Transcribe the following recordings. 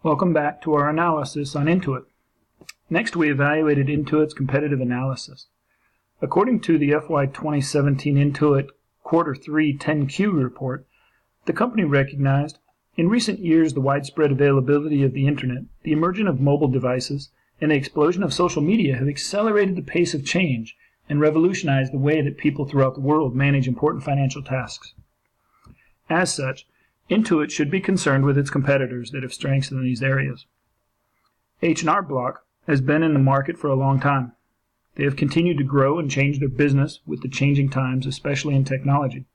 Welcome back to our analysis on Intuit. Next, we evaluated Intuit's competitive analysis. According to the FY 2017 Intuit Quarter 3 10Q report, the company recognized, in recent years, the widespread availability of the Internet, the emergence of mobile devices, and the explosion of social media have accelerated the pace of change and revolutionized the way that people throughout the world manage important financial tasks. As such, Intuit should be concerned with its competitors that have strengths in these areas. H&R Block has been in the market for a long time. They have continued to grow and change their business with the changing times, especially in technology.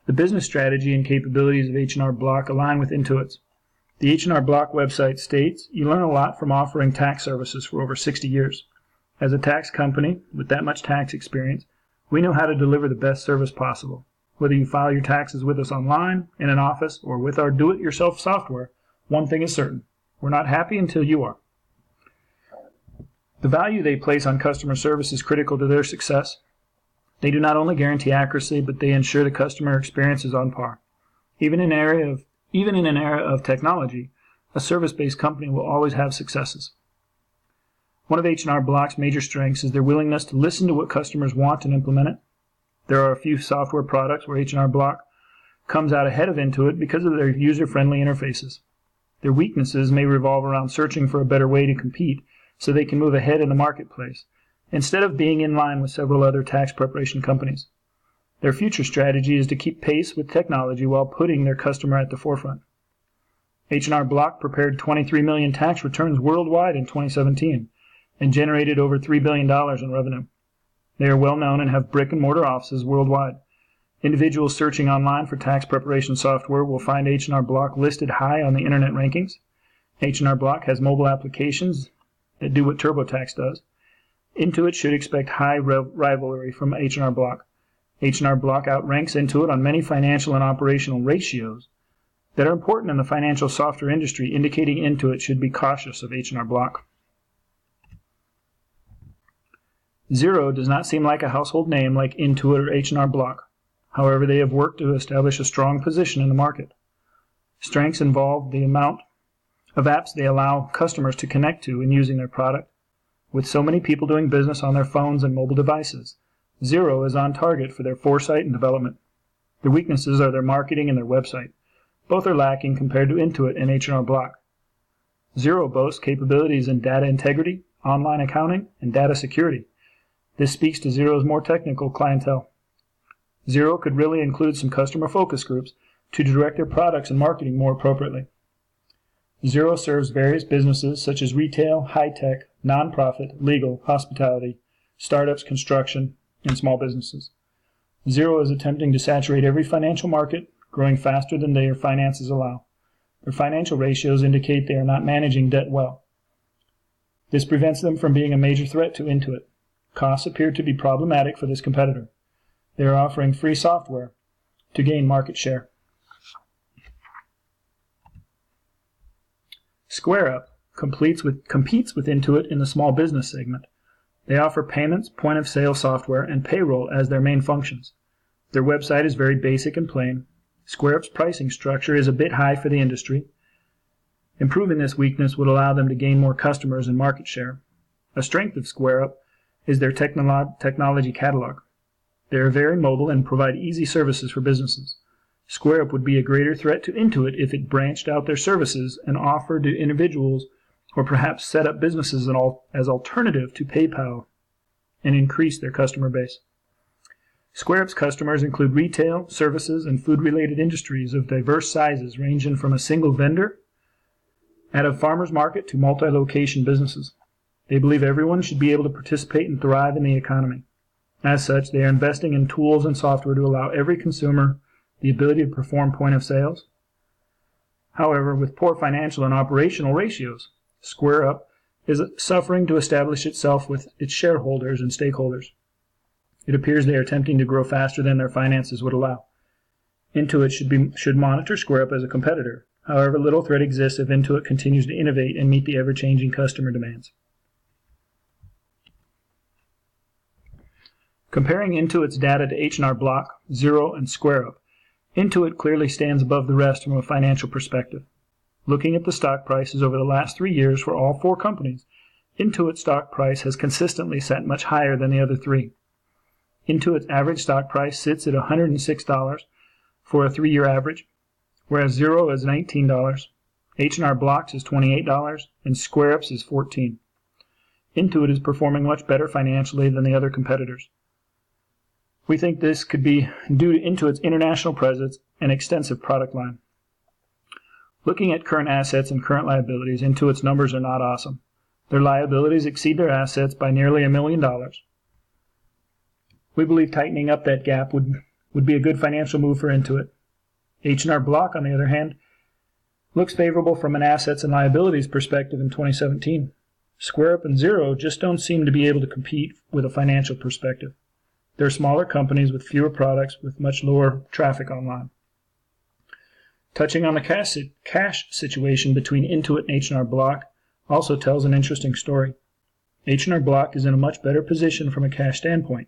The business strategy and capabilities of H&R Block align with Intuit's. The H&R Block website states, "You learn a lot from offering tax services for over 60 years. As a tax company with that much tax experience, we know how to deliver the best service possible. Whether you file your taxes with us online, in an office, or with our do-it-yourself software, one thing is certain: we're not happy until you are." The value they place on customer service is critical to their success. They do not only guarantee accuracy, but they ensure the customer experience is on par. Even in an era of technology, a service-based company will always have successes. One of H&R Block's major strengths is their willingness to listen to what customers want and implement it. There are a few software products where H&R Block comes out ahead of Intuit because of their user-friendly interfaces. Their weaknesses may revolve around searching for a better way to compete so they can move ahead in the marketplace, instead of being in line with several other tax preparation companies. Their future strategy is to keep pace with technology while putting their customer at the forefront. H&R Block prepared 23 million tax returns worldwide in 2017 and generated over $3 billion in revenue. They are well known and have brick-and-mortar offices worldwide. Individuals searching online for tax preparation software will find H&R Block listed high on the internet rankings. H&R Block has mobile applications that do what TurboTax does. Intuit should expect high rivalry from H&R Block. H&R Block outranks Intuit on many financial and operational ratios that are important in the financial software industry, indicating Intuit should be cautious of H&R Block. Xero does not seem like a household name like Intuit or H&R Block. However, they have worked to establish a strong position in the market. Strengths involve the amount of apps they allow customers to connect to in using their product. With so many people doing business on their phones and mobile devices, Xero is on target for their foresight and development. Their weaknesses are their marketing and their website. Both are lacking compared to Intuit and H&R Block. Xero boasts capabilities in data integrity, online accounting, and data security. This speaks to Xero's more technical clientele. Xero could really include some customer focus groups to direct their products and marketing more appropriately. Xero serves various businesses such as retail, high-tech, nonprofit, legal, hospitality, startups, construction, and small businesses. Xero is attempting to saturate every financial market, growing faster than their finances allow. Their financial ratios indicate they are not managing debt well. This prevents them from being a major threat to Intuit. Costs appear to be problematic for this competitor. They are offering free software to gain market share. SquareUp competes with Intuit in the small business segment. They offer payments, point-of-sale software, and payroll as their main functions. Their website is very basic and plain. SquareUp's pricing structure is a bit high for the industry. Improving this weakness would allow them to gain more customers and market share. A strength of SquareUp is their technology catalog. They are very mobile and provide easy services for businesses. SquareUp would be a greater threat to Intuit if it branched out their services and offered to individuals or perhaps set up businesses as alternative to PayPal and increase their customer base. SquareUp's customers include retail, services, and food-related industries of diverse sizes ranging from a single vendor at a farmer's market to multi-location businesses. They believe everyone should be able to participate and thrive in the economy. As such, they are investing in tools and software to allow every consumer the ability to perform point of sales. However, with poor financial and operational ratios, SquareUp is suffering to establish itself with its shareholders and stakeholders. It appears they are attempting to grow faster than their finances would allow. Intuit should monitor SquareUp as a competitor. However, little threat exists if Intuit continues to innovate and meet the ever-changing customer demands. Comparing Intuit's data to H&R Block, Xero, and SquareUp, Intuit clearly stands above the rest from a financial perspective. Looking at the stock prices over the last 3 years for all 4 companies, Intuit's stock price has consistently set much higher than the other 3. Intuit's average stock price sits at $106 for a 3-year average, whereas Xero is $19, H&R Block's is $28, and SquareUp's is $14. Intuit is performing much better financially than the other competitors. We think this could be due to Intuit's international presence and extensive product line. Looking at current assets and current liabilities, Intuit's numbers are not awesome. Their liabilities exceed their assets by nearly $1 million. We believe tightening up that gap would be a good financial move for Intuit. H&R Block, on the other hand, looks favorable from an assets and liabilities perspective in 2017. SquareUp and Xero just don't seem to be able to compete with a financial perspective. They're smaller companies with fewer products with much lower traffic online. Touching on the cash situation between Intuit and H&R Block also tells an interesting story. H&R Block is in a much better position from a cash standpoint.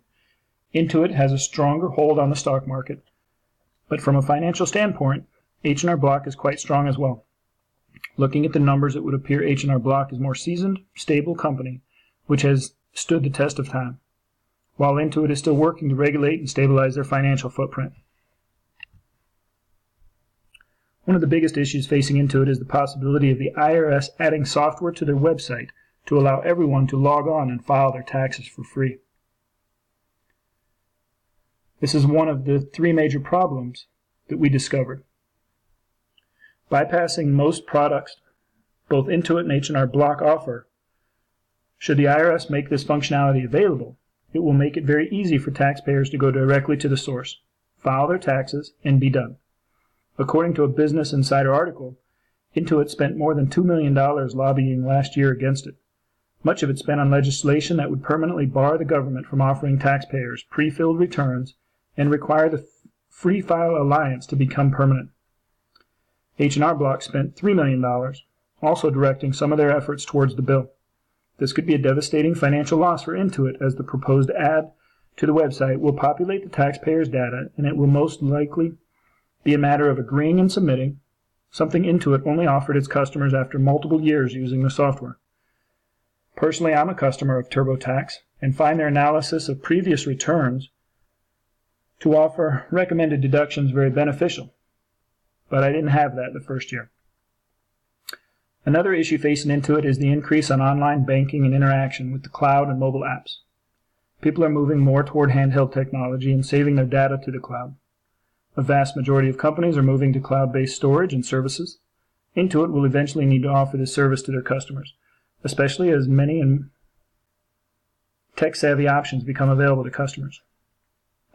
Intuit has a stronger hold on the stock market, but from a financial standpoint, H&R Block is quite strong as well. Looking at the numbers, it would appear H&R Block is a more seasoned, stable company, which has stood the test of time, while Intuit is still working to regulate and stabilize their financial footprint. One of the biggest issues facing Intuit is the possibility of the IRS adding software to their website to allow everyone to log on and file their taxes for free. This is one of the 3 major problems that we discovered. Bypassing most products both Intuit and H&R Block offer, should the IRS make this functionality available, it will make it very easy for taxpayers to go directly to the source, file their taxes, and be done. According to a Business Insider article, Intuit spent more than $2 million lobbying last year against it. Much of it spent on legislation that would permanently bar the government from offering taxpayers pre-filled returns and require the Free File Alliance to become permanent. H&R Block spent $3 million, also directing some of their efforts towards the bill. This could be a devastating financial loss for Intuit, as the proposed add to the website will populate the taxpayers' data, and it will most likely be a matter of agreeing and submitting, something Intuit only offered its customers after multiple years using the software. Personally, I'm a customer of TurboTax and find their analysis of previous returns to offer recommended deductions very beneficial, but I didn't have that the first year. Another issue facing Intuit is the increase on online banking and interaction with the cloud and mobile apps. People are moving more toward handheld technology and saving their data to the cloud. A vast majority of companies are moving to cloud-based storage and services. Intuit will eventually need to offer this service to their customers, especially as many and tech-savvy options become available to customers.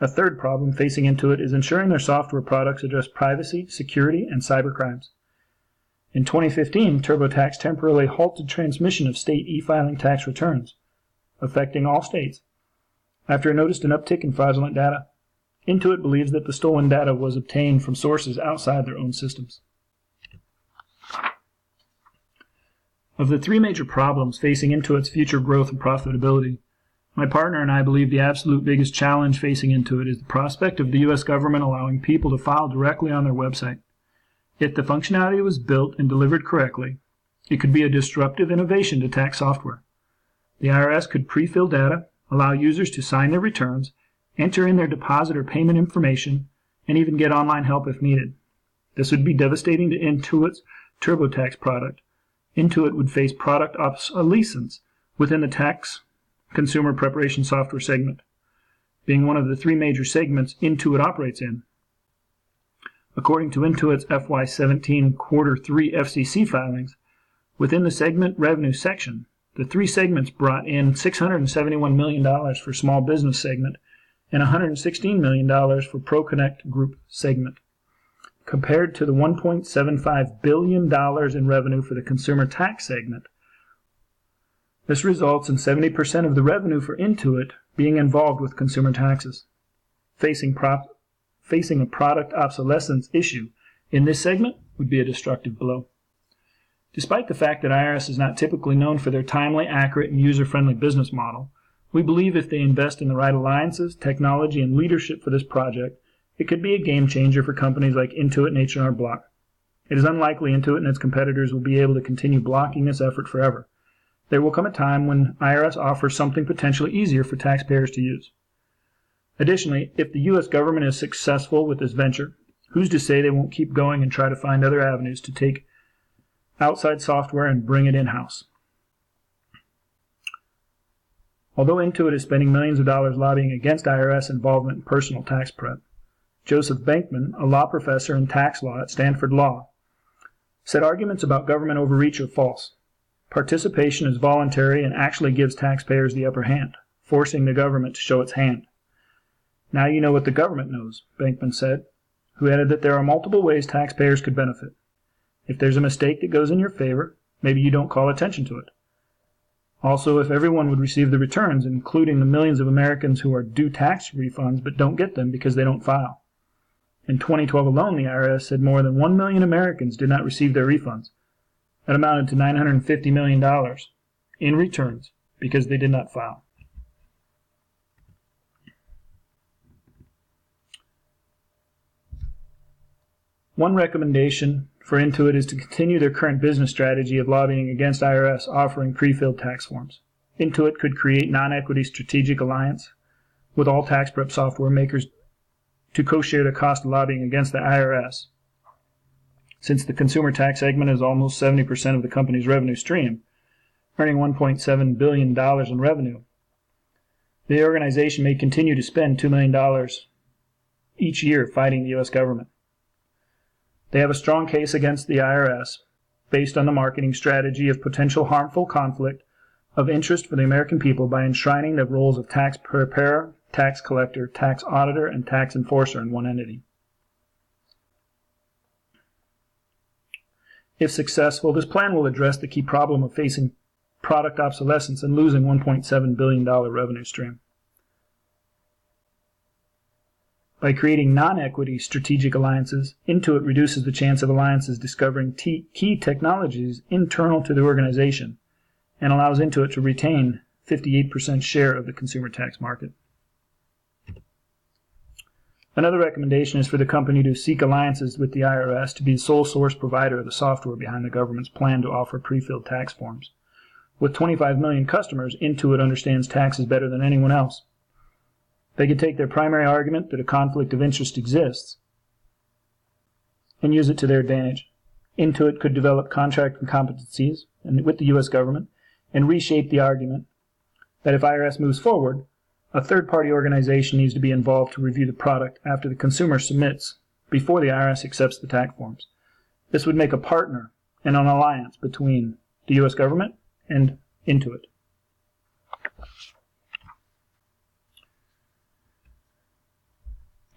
A third problem facing Intuit is ensuring their software products address privacy, security, and cybercrimes. In 2015, TurboTax temporarily halted transmission of state e-filing tax returns, affecting all states, after it noticed an uptick in fraudulent data. Intuit believes that the stolen data was obtained from sources outside their own systems. Of the 3 major problems facing Intuit's future growth and profitability, my partner and I believe the absolute biggest challenge facing Intuit is the prospect of the U.S. government allowing people to file directly on their website. If the functionality was built and delivered correctly, it could be a disruptive innovation to tax software. The IRS could pre-fill data, allow users to sign their returns, enter in their deposit or payment information, and even get online help if needed. This would be devastating to Intuit's TurboTax product. Intuit would face product obsolescence within the tax consumer preparation software segment, being one of the 3 major segments Intuit operates in. According to Intuit's FY17 Quarter 3 FCC filings, within the segment revenue section, the 3 segments brought in $671 million for small business segment and $116 million for ProConnect Group segment, compared to the $1.75 billion in revenue for the consumer tax segment. This results in 70% of the revenue for Intuit being involved with consumer taxes. Facing a product obsolescence issue in this segment would be a destructive blow. Despite the fact that IRS is not typically known for their timely, accurate, and user-friendly business model, we believe if they invest in the right alliances, technology, and leadership for this project, it could be a game changer for companies like Intuit and H&R Block. It is unlikely Intuit and its competitors will be able to continue blocking this effort forever. There will come a time when IRS offers something potentially easier for taxpayers to use. Additionally, if the U.S. government is successful with this venture, who's to say they won't keep going and try to find other avenues to take outside software and bring it in-house? Although Intuit is spending millions of dollars lobbying against IRS involvement in personal tax prep, Joseph Bankman, a law professor in tax law at Stanford Law, said arguments about government overreach are false. Participation is voluntary and actually gives taxpayers the upper hand, forcing the government to show its hand. Now you know what the government knows, Bankman said, who added that there are multiple ways taxpayers could benefit. If there's a mistake that goes in your favor, maybe you don't call attention to it. Also, if everyone would receive the returns, including the millions of Americans who are due tax refunds but don't get them because they don't file. In 2012 alone, the IRS said more than 1 million Americans did not receive their refunds. That amounted to $950 million in returns because they did not file. One recommendation for Intuit is to continue their current business strategy of lobbying against IRS offering pre-filled tax forms. Intuit could create non-equity strategic alliance with all tax prep software makers to co-share the cost of lobbying against the IRS. Since the consumer tax segment is almost 70% of the company's revenue stream, earning $1.7 billion in revenue, the organization may continue to spend $2 million each year fighting the U.S. government. They have a strong case against the IRS based on the marketing strategy of potential harmful conflict of interest for the American people by enshrining the roles of tax preparer, tax collector, tax auditor, and tax enforcer in one entity. If successful, this plan will address the key problem of facing product obsolescence and losing $1.7 billion revenue stream. By creating non-equity strategic alliances, Intuit reduces the chance of alliances discovering key technologies internal to the organization and allows Intuit to retain 58% share of the consumer tax market. Another recommendation is for the company to seek alliances with the IRS to be the sole source provider of the software behind the government's plan to offer pre-filled tax forms. With 25 million customers, Intuit understands taxes better than anyone else. They could take their primary argument that a conflict of interest exists and use it to their advantage. Intuit could develop contract competencies with the U.S. government and reshape the argument that if IRS moves forward, a third-party organization needs to be involved to review the product after the consumer submits before the IRS accepts the tax forms. This would make a partner and an alliance between the U.S. government and Intuit.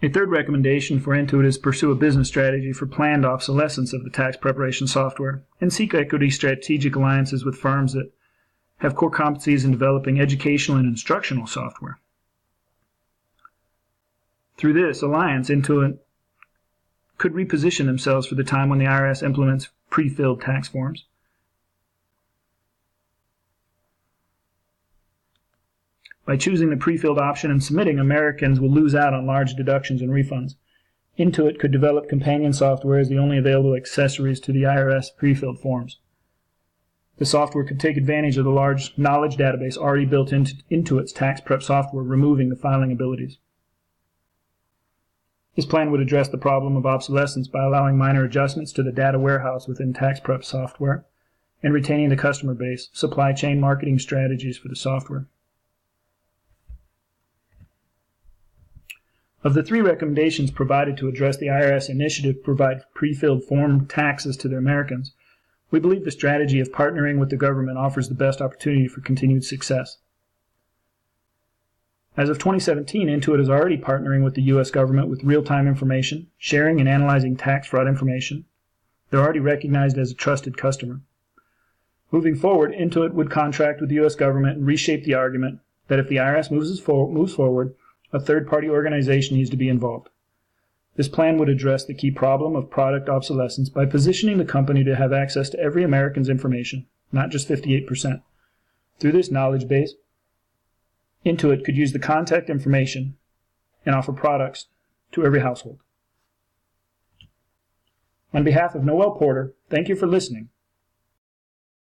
A third recommendation for Intuit is to pursue a business strategy for planned obsolescence of the tax preparation software and seek equity strategic alliances with firms that have core competencies in developing educational and instructional software. Through this alliance, Intuit could reposition themselves for the time when the IRS implements pre-filled tax forms. By choosing the pre-filled option and submitting, Americans will lose out on large deductions and refunds. Intuit could develop companion software as the only available accessories to the IRS pre-filled forms. The software could take advantage of the large knowledge database already built into its tax prep software, removing the filing abilities. This plan would address the problem of obsolescence by allowing minor adjustments to the data warehouse within tax prep software and retaining the customer base, supply chain marketing strategies for the software. Of the three recommendations provided to address the IRS initiative to provide pre-filled form taxes to the Americans, we believe the strategy of partnering with the government offers the best opportunity for continued success. As of 2017, Intuit is already partnering with the U.S. government with real-time information, sharing and analyzing tax fraud information. They're already recognized as a trusted customer. Moving forward, Intuit would contract with the U.S. government and reshape the argument that if the IRS moves forward, a third-party organization needs to be involved. This plan would address the key problem of product obsolescence by positioning the company to have access to every American's information, not just 58%. Through this knowledge base, Intuit could use the contact information and offer products to every household. On behalf of Noel Porter, thank you for listening,